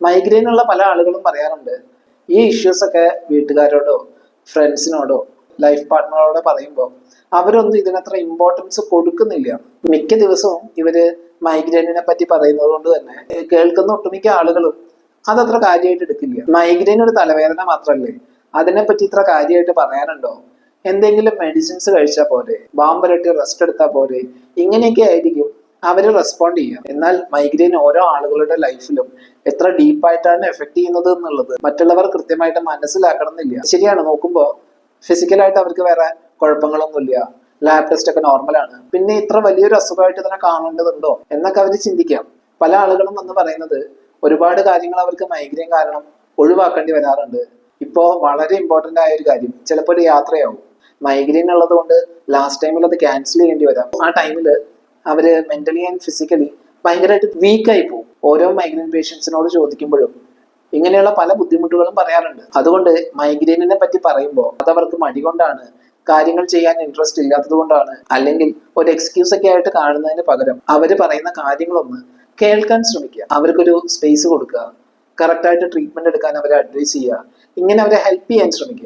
Migraine ഉള്ള പല ആളുകളും പറയാറുണ്ട് ഈ ഇഷ്യൂസ് ഒക്കെ വീട്ടുകാരോടോ ഫ്രണ്ട്സിനോടോ ലൈഫ് പാർട്ട്ണറോടോ പറയുമ്പോൾ അവരൊന്നും ഇതിനത്ര ഇമ്പോർട്ടൻസ് കൊടുക്കുന്നില്ല. മിക്ക ദിവസവും ഇവര് മൈഗ്രെയിനിനെ പറ്റി പറയുന്നത് കൊണ്ട് തന്നെ കേൾക്കുന്ന ഒട്ടുമിക്ക ആളുകളും അതത്ര കാര്യമായിട്ട് എടുക്കില്ല. മൈഗ്രെയിൻ ഒരു തലവേദന മാത്രമല്ലേ, അതിനെപ്പറ്റി ഇത്ര കാര്യമായിട്ട് പറയാനുണ്ടോ, എന്തെങ്കിലും മെഡിസിൻസ് കഴിച്ചാൽ പോരെ, ബാമ്പരട്ടി റെസ്റ്റ് എടുത്താൽ പോരെ, ഇങ്ങനെയൊക്കെ ആയിരിക്കും അവർ റെസ്പോണ്ട് ചെയ്യുക. എന്നാൽ മൈഗ്രെയിൻ ഓരോ ആളുകളുടെ ലൈഫിലും എത്ര ഡീപ്പായിട്ടാണ് എഫക്ട് ചെയ്യുന്നത് എന്നുള്ളത് മറ്റുള്ളവർ കൃത്യമായിട്ട് മനസ്സിലാക്കണം എന്നില്ല. ശരിയാണ്, നോക്കുമ്പോൾ ഫിസിക്കലായിട്ട് അവർക്ക് വേറെ കുഴപ്പങ്ങളൊന്നുമില്ല, ലാബ് ടെസ്റ്റ് ഒക്കെ നോർമലാണ്, പിന്നെ ഇത്ര വലിയൊരു അസുഖമായിട്ട് ഇതിനെ കാണേണ്ടതുണ്ടോ എന്നൊക്കെ അവർ ചിന്തിക്കാം. പല ആളുകളും എന്ന് പറയുന്നത് ഒരുപാട് കാര്യങ്ങൾ അവർക്ക് മൈഗ്രെയിൻ കാരണം ഒഴിവാക്കേണ്ടി വരാറുണ്ട്. ഇപ്പോൾ വളരെ ഇമ്പോർട്ടൻ്റ് ആയ ഒരു കാര്യം ചിലപ്പോൾ ഒരു യാത്രയാവും. മൈഗ്രെയിൻ ഉള്ളത് കൊണ്ട് ലാസ്റ്റ് ടൈമിൽ അത് ക്യാൻസൽ ചെയ്യേണ്ടി വരാം. ആ ടൈമിൽ അവര് മെന്റലി ആൻഡ് ഫിസിക്കലി ഭയങ്കരമായിട്ട് വീക്കായി പോകും. ഓരോ മൈഗ്രെയിൻ പേഷ്യൻസിനോട് ചോദിക്കുമ്പോഴും ഇങ്ങനെയുള്ള പല ബുദ്ധിമുട്ടുകളും പറയാറുണ്ട്. അതുകൊണ്ട് മൈഗ്രെയിനിനെ പറ്റി പറയുമ്പോൾ അതവർക്ക് മടി കൊണ്ടാണ്, കാര്യങ്ങൾ ചെയ്യാൻ ഇൻട്രസ്റ്റ് ഇല്ലാത്തത് കൊണ്ടാണ്, അല്ലെങ്കിൽ ഒരു എക്സ്ക്യൂസ് ഒക്കെ ആയിട്ട് കാണുന്നതിന് പകരം അവര് പറയുന്ന കാര്യങ്ങളൊന്ന് കേൾക്കാൻ ശ്രമിക്കുക, അവർക്കൊരു സ്പേസ് കൊടുക്കുക, കറക്റ്റായിട്ട് ട്രീറ്റ്മെന്റ് എടുക്കാൻ അവരെ അഡ്വൈസ് ചെയ്യുക, ഇങ്ങനെ അവരെ ഹെൽപ്പ് ചെയ്യാൻ ശ്രമിക്കുക.